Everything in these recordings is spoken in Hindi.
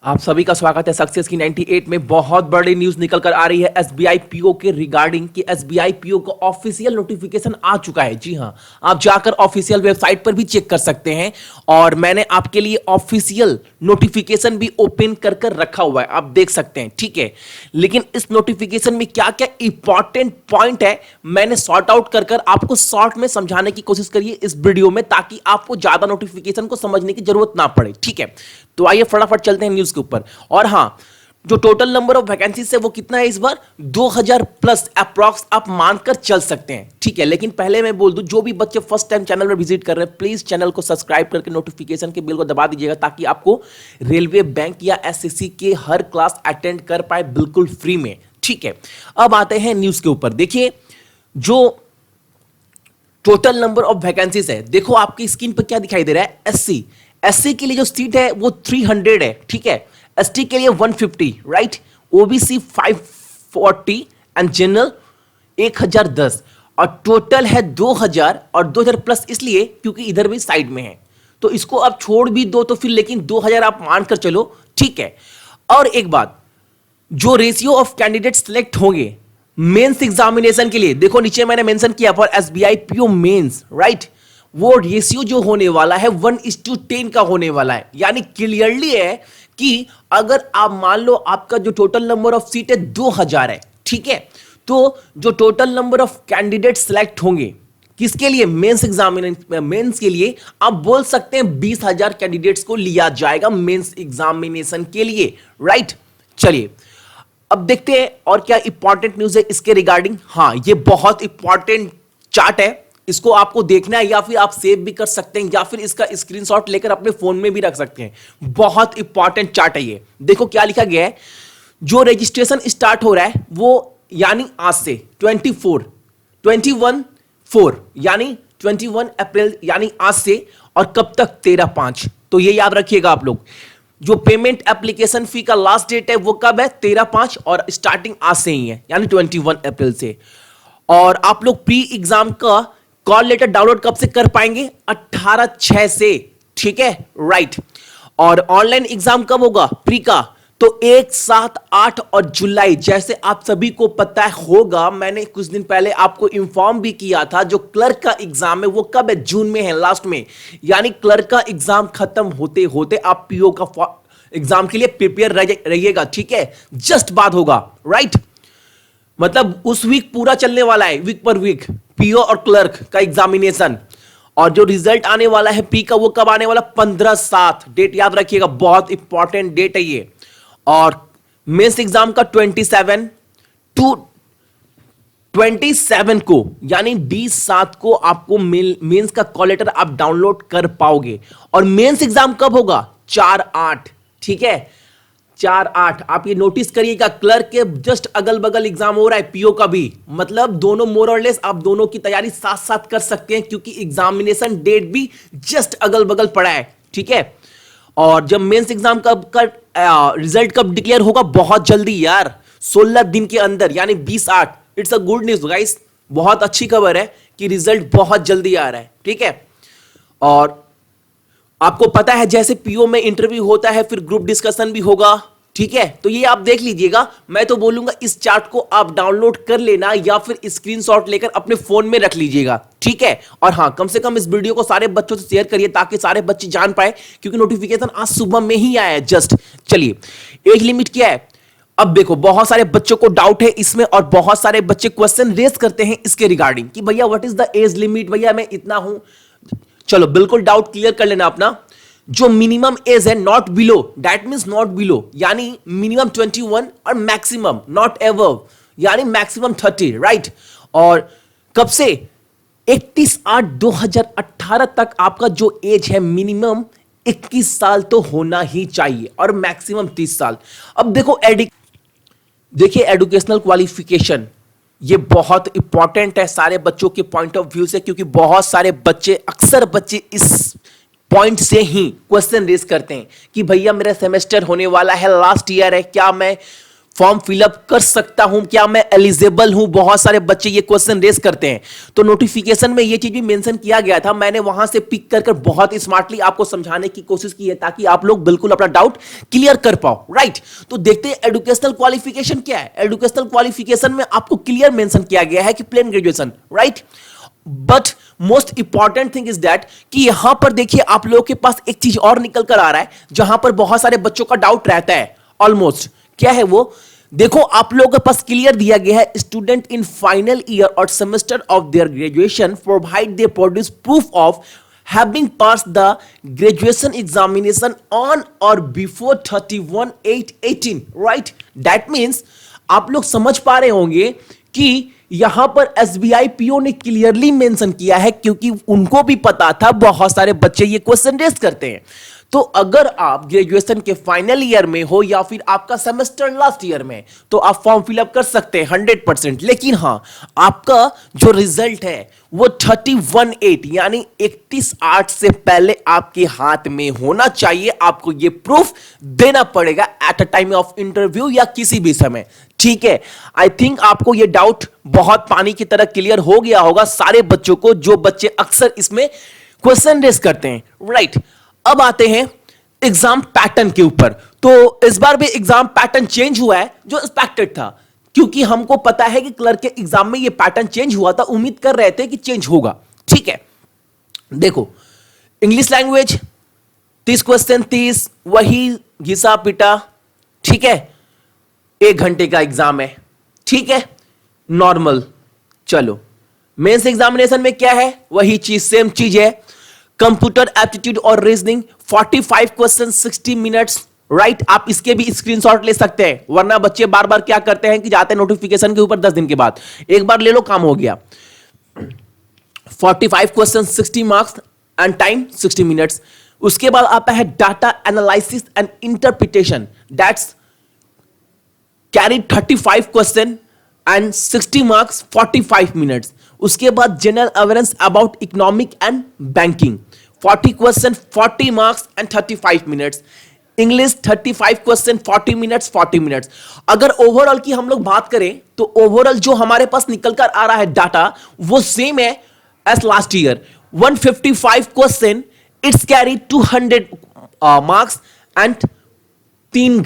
आप सभी का स्वागत है सक्सेस की 98 में। बहुत बड़ी न्यूज निकल कर आ रही है एसबीआई पीओ के रिगार्डिंग कि एसबीआई पीओ का ऑफिशियल नोटिफिकेशन आ चुका है। जी हां, आप जाकर ऑफिशियल वेबसाइट पर भी चेक कर सकते हैं और मैंने आपके लिए ऑफिशियल नोटिफिकेशन भी ओपन कर कर रखा हुआ है, आप देख सकते हैं। ठीक है, लेकिन इस नोटिफिकेशन में क्या क्या इंपॉर्टेंट पॉइंट है मैंने सॉर्ट आउट कर कर आपको शॉर्ट में समझाने की कोशिश करिए इस वीडियो में, ताकि आपको ज्यादा नोटिफिकेशन को समझने की जरूरत ना पड़े। ठीक है, तो आइए फटाफट चलते हैं न्यूज के ऊपर। और हां, जो टोटल नंबर ऑफ वैकेंसी है वो कितना है इस बार? 2000 प्लस अप्रॉक्स आप मानकर चल सकते हैं। ठीक है, लेकिन पहले मैं बोल दूं, जो भी बच्चे फर्स्ट टाइम चैनल में विजिट कर रहे हैं, प्लीज चैनल को सब्सक्राइब करके नोटिफिकेशन के बेल को दबा दीजिएगा, ताकि आपको रेलवे, बैंक या एसएससी के हर क्लास अटेंड कर पाए बिल्कुल फ्री में। ठीक है, अब आते हैं न्यूज के ऊपर। देखिए, जो टोटल नंबर ऑफ वैकेंसीज है, देखो आपकी स्क्रीन पर क्या दिखाई दे रहा है। एससी के लिए जो सीट है वो 300 है। ठीक है, एसटी के लिए 150, राइट, ओबीसी 540 एंड जनरल 1010, और टोटल है 2000। और 2000 प्लस इसलिए क्योंकि इधर भी साइड में है, तो इसको आप छोड़ भी दो तो फिर, लेकिन 2000 आप मानकर चलो। ठीक है, और एक बात, जो रेशियो ऑफ कैंडिडेट सिलेक्ट होंगे मेंस एग्जामिनेशन के लिए, देखो नीचे मैंने मेंशन किया for SBI PO mains, right, वो रेशियो जो होने वाला है 1:10 का होने वाला है। यानी क्लियरली है कि अगर आप मान लो आपका जो टोटल नंबर ऑफ सीट है 2000 है, ठीक है, तो जो total number of candidate select होंगे किसके लिए? मेंस एग्जामिनेशन, मेंस के लिए आप बोल सकते हैं 20,000 कैंडिडेट्स को लिया जाएगा मेंस एग्जामिनेशन के लिए, राइट। चलिए अब देखते हैं और क्या इंपॉर्टेंट न्यूज है इसके रिगार्डिंग। हां, ये बहुत इंपॉर्टेंट चार्ट है, इसको आपको देखना है, या फिर आप सेव भी कर सकते हैं, या फिर इसका स्क्रीनशॉट लेकर अपने फोन में भी रख सकते हैं। बहुत इंपॉर्टेंट चार्ट है ये। देखो क्या लिखा गया है, जो रजिस्ट्रेशन स्टार्ट हो रहा है वो यानी आज से 21/4 यानी 21 अप्रैल यानी आज से, और कब तक? 13/5। तो ये याद रखिएगा आप लोग। जो पेमेंट एप्लीकेशन फी का लास्ट डेट है वो कब है? 13/5, और स्टार्टिंग आज से ही है यानी 21 अप्रैल से। और आप लोग प्री एग्जाम का कॉल लेटर डाउनलोड कब से कर पाएंगे? 18/6 से। ठीक है, राइट। और ऑनलाइन एग्जाम कब होगा प्री का? तो 1, 7, 8 और जुलाई, जैसे आप सभी को पता होगा, मैंने कुछ दिन पहले आपको इंफॉर्म भी किया था, जो क्लर्क का एग्जाम है वो कब है? जून में है, लास्ट में। यानी क्लर्क का एग्जाम खत्म होते होते आप पीओ का एग्जाम के लिए प्रिपेयर रहिएगा। ठीक है, जस्ट बाद होगा, राइट। मतलब उस वीक पूरा चलने वाला है, वीक पर वीक, पीओ और क्लर्क का एग्जामिनेशन। और जो रिजल्ट आने वाला है पी का वो कब आने वाला? 15/7, डेट याद रखिएगा, बहुत इंपॉर्टेंट डेट है ये। और मेंस एग्जाम का 27 को यानी 20/7 को आपको मेंस का कॉल लेटर आप डाउनलोड कर पाओगे। और मेंस एग्जाम कब होगा? 4/8। ठीक है, 4/8 आप ये नोटिस करिएगा। क्लर्क के जस्ट अगल बगल एग्जाम हो रहा है, पीओ का भी, मतलब दोनों मोर और लेस आप दोनों की तैयारी साथ साथ कर सकते हैं, क्योंकि एग्जामिनेशन डेट भी जस्ट अगल बगल पड़ा है। ठीक है, और जब मेंस एग्जाम का रिजल्ट कब डिक्लेयर होगा? बहुत जल्दी यार, 16 दिन के अंदर, यानी 20/8। It's a good news guys, बहुत अच्छी खबर है कि रिजल्ट बहुत जल्दी आ रहा है। ठीक है, और आपको पता है जैसे पीओ में इंटरव्यू होता है, फिर ग्रुप डिस्कशन भी होगा। ठीक है, तो ये आप देख लीजिएगा। मैं तो बोलूंगा इस चार्ट को आप डाउनलोड कर लेना, या फिर स्क्रीनशॉट लेकर अपने फोन में रख लीजिएगा। ठीक है, और हां, कम से कम इस वीडियो को सारे बच्चों से शेयर करिए, ताकि सारे बच्चे जान पाए, क्योंकि नोटिफिकेशन आज सुबह में ही आया है जस्ट। चलिए, एज लिमिट क्या है? अब देखो, बहुत सारे बच्चों को डाउट है इसमें, और बहुत सारे बच्चे क्वेश्चन रेज करते हैं इसके रिगार्डिंग कि भैया what is the age limit, भैया मैं इतना हूं। चलो बिल्कुल डाउट क्लियर कर लेना अपना। जो मिनिमम एज है, not below, that means not below, यानी मिनिमम 21, और मैक्सिमम नॉट एबव यानी मैक्सिमम 30, राइट। और कब से? 31/8/2018 तक आपका जो एज है मिनिमम 21 साल तो होना ही चाहिए, और मैक्सिमम 30 साल। अब देखो देखिए, एजुकेशनल क्वालिफिकेशन ये बहुत इंपॉर्टेंट है सारे बच्चों के पॉइंट ऑफ व्यू से, क्योंकि बहुत सारे बच्चे, अक्सर बच्चे इस पॉइंट से ही क्वेश्चन रेज करते हैं कि भैया मेरा सेमेस्टर होने वाला है, लास्ट ईयर है, क्या मैं फॉर्म फिलअप कर सकता हूं, क्या मैं एलिजिबल हूं? बहुत सारे बच्चे ये क्वेश्चन रेस करते हैं। तो नोटिफिकेशन में ये चीज भी मेंशन किया गया था, मैंने वहां से पिक कर कर बहुत स्मार्टली आपको समझाने की कोशिश की है ताकि आप लोग बिल्कुल अपना डाउट क्लियर कर पाओ, राइट? तो देखते हैं एजुकेशनल क्वालिफिकेशन क्या है। एजुकेशनल क्वालिफिकेशन में आपको क्लियर मेंशन किया गया है कि plain graduation, right? But most important thing is that कि यहां पर देखिए आप लोगों के पास एक चीज और निकल कर आ रहा है जहां पर बहुत सारे बच्चों का डाउट रहता है ऑलमोस्ट। क्या है वो? देखो आप लोगों के पास क्लियर दिया गया है, स्टूडेंट इन फाइनल ईयर और semester of their graduation provide they produce proof of having passed the graduation examination on or before 31/8/18, right? That means आप लोग समझ पा रहे होंगे कि यहां पर एसबीआई पीओ ने क्लियरली मेंशन किया है, क्योंकि उनको भी पता था बहुत सारे बच्चे ये क्वेश्चन रेस करते हैं। तो अगर आप ग्रेजुएशन के फाइनल ईयर में हो या फिर आपका सेमेस्टर लास्ट ईयर में, तो आप फॉर्म फिलअप कर सकते हैं 100%। लेकिन हां, आपका जो रिजल्ट है वो 31/8 यानी 31/8 से पहले आपके हाथ में होना चाहिए। आपको ये प्रूफ देना पड़ेगा at a time of interview या किसी भी समय, ठीक है? आई थिंक आपको ये डाउट बहुत पानी की तरह क्लियर हो गया होगा सारे बच्चों को, जो बच्चे अक्सर इसमें क्वेश्चन रेस करते हैं, राइट? अब आते हैं एग्जाम पैटर्न के ऊपर। तो इस बार भी एग्जाम पैटर्न चेंज हुआ है जो एक्सपेक्टेड था, क्योंकि हमको पता है कि क्लर्क के एग्जाम में ये पैटर्न चेंज हुआ था, उम्मीद कर रहे थे कि चेंज होगा, ठीक है? देखो, इंग्लिश लैंग्वेज 30 क्वेश्चन 30, वही घिसा पिटा, ठीक है? 1 घंटे का एग्जाम है, ठीक है? नॉर्मल। चलो, मेंस एग्जामिनेशन में क्या है? वही चीज, सेम चीज है। कंप्यूटर एप्टीट्यूड और रीजनिंग 45 क्वेश्चन 60 मिनट्स, राइट? आप इसके भी स्क्रीनशॉट ले सकते हैं, वरना बच्चे बार बार क्या करते हैं कि जाते हैं नोटिफिकेशन के ऊपर 10 दिन के बाद, एक बार ले लो काम हो गया। 45 question 60 marks and time 60 minutes. उसके बाद आता है data analysis and interpretation, that's carry 35 question and 60 marks 45 minutes. उसके बाद general awareness about economic and banking 40 question 40 marks and 35 minutes. English 35 question 40 minutes 40 minutes. अगर ओवरऑल की हम लोग बात करें तो ओवरऑल जो हमारे पास निकल कर आ रहा है डाटा वो सेम है as last year. 155 question, it's carry 200 marks and 3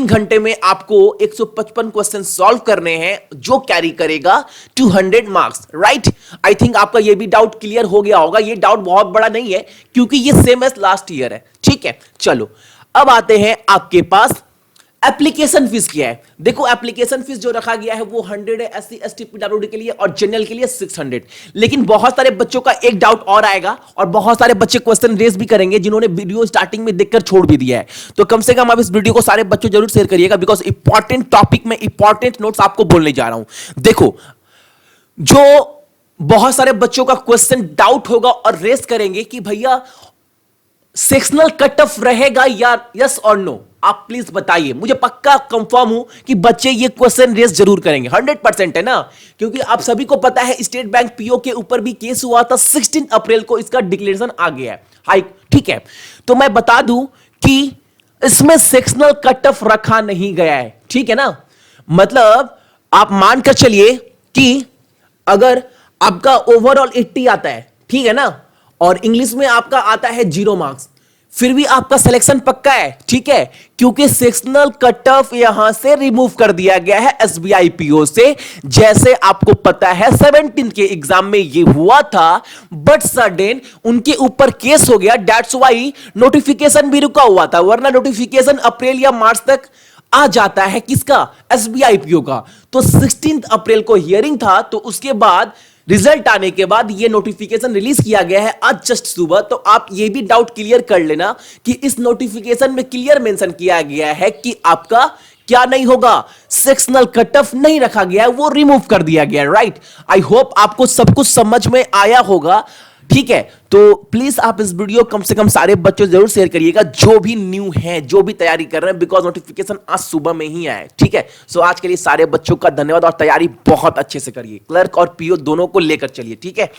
घंटे में आपको 155 क्वेश्चन सॉल्व करने हैं, जो कैरी करेगा 200 मार्क्स, राइट? आई थिंक आपका ये भी डाउट क्लियर हो गया होगा। ये डाउट बहुत बड़ा नहीं है क्योंकि ये सेम एज लास्ट ईयर है, ठीक है? चलो, अब आते हैं आपके पास एप्लीकेशन फीस क्या है। देखो, एप्लीकेशन फीस जो रखा गया है वो 100 है SC ST PWD के लिए और जनरल के लिए 600। लेकिन बहुत सारे बच्चों का एक डाउट और आएगा और बहुत सारे बच्चे क्वेश्चन रेज भी करेंगे जिन्होंने वीडियो स्टार्टिंग में देखकर छोड़ भी दिया है। तो कम से कम आप इस वीडियो को सारे बच्चों जरूर शेयर करिएगा, बिकॉज इंपॉर्टेंट टॉपिक में इंपॉर्टेंट नोट्स आपको बोलने जा रहा हूं। देखो, जो बहुत सारे बच्चों का क्वेश्चन डाउट होगा और रेस करेंगे कि भैया सेक्शनल कट ऑफ रहेगा या यस और नो, आप प्लीज बताइए। मुझे पक्का कंफर्म हूं कि बच्चे ये क्वेश्चन रेस जरूर करेंगे, 100% है ना? क्योंकि आप सभी को पता है स्टेट बैंक पीओ के ऊपर भी केस हुआ था, 16 अप्रैल को इसका डिक्लेरेशन आ गया है, हाई, ठीक है? तो मैं बता दूं कि इसमें सेक्शनल कट ऑफ रखा नहीं गया है, ठीक है ना? मतलब आप मानकर चलिए कि अगर आपका ओवरऑल 80 आता है, ठीक है ना, और इंग्लिश में आपका आता है 0 मार्क्स, फिर भी आपका सिलेक्शन पक्का है, ठीक है? क्योंकि सेक्शनल कट ऑफ यहां से रिमूव कर दिया गया है एसबीआई पीओ से। जैसे आपको पता है 17 के एग्जाम में ये हुआ था, बट सडन उनके ऊपर केस हो गया, दैट्स व्हाई नोटिफिकेशन भी रुका हुआ था, वरना नोटिफिकेशन अप्रैल या मार्च तक आ जाता है। किसका? एसबीआई पीओ का। तो 16 अप्रैल को हियरिंग था, तो उसके बाद रिजल्ट आने के बाद ये नोटिफिकेशन रिलीज किया गया है आज जस्ट सुबह। तो आप ये भी डाउट क्लियर कर लेना कि इस नोटिफिकेशन में क्लियर मेंशन किया गया है कि आपका क्या नहीं होगा, सेक्शनल कट ऑफ नहीं रखा गया है, वो रिमूव कर दिया गया है, राइट? आई होप आपको सब कुछ समझ में आया होगा, ठीक है? तो प्लीज आप इस वीडियो कम से कम सारे बच्चों जरूर शेयर करिएगा जो भी न्यू है, जो भी तैयारी कर रहे हैं, बिकॉज नोटिफिकेशन आज सुबह में ही आया है, ठीक है? सो आज के लिए सारे बच्चों का धन्यवाद और तैयारी बहुत अच्छे से करिए, क्लर्क और पीओ दोनों को लेकर चलिए, ठीक है?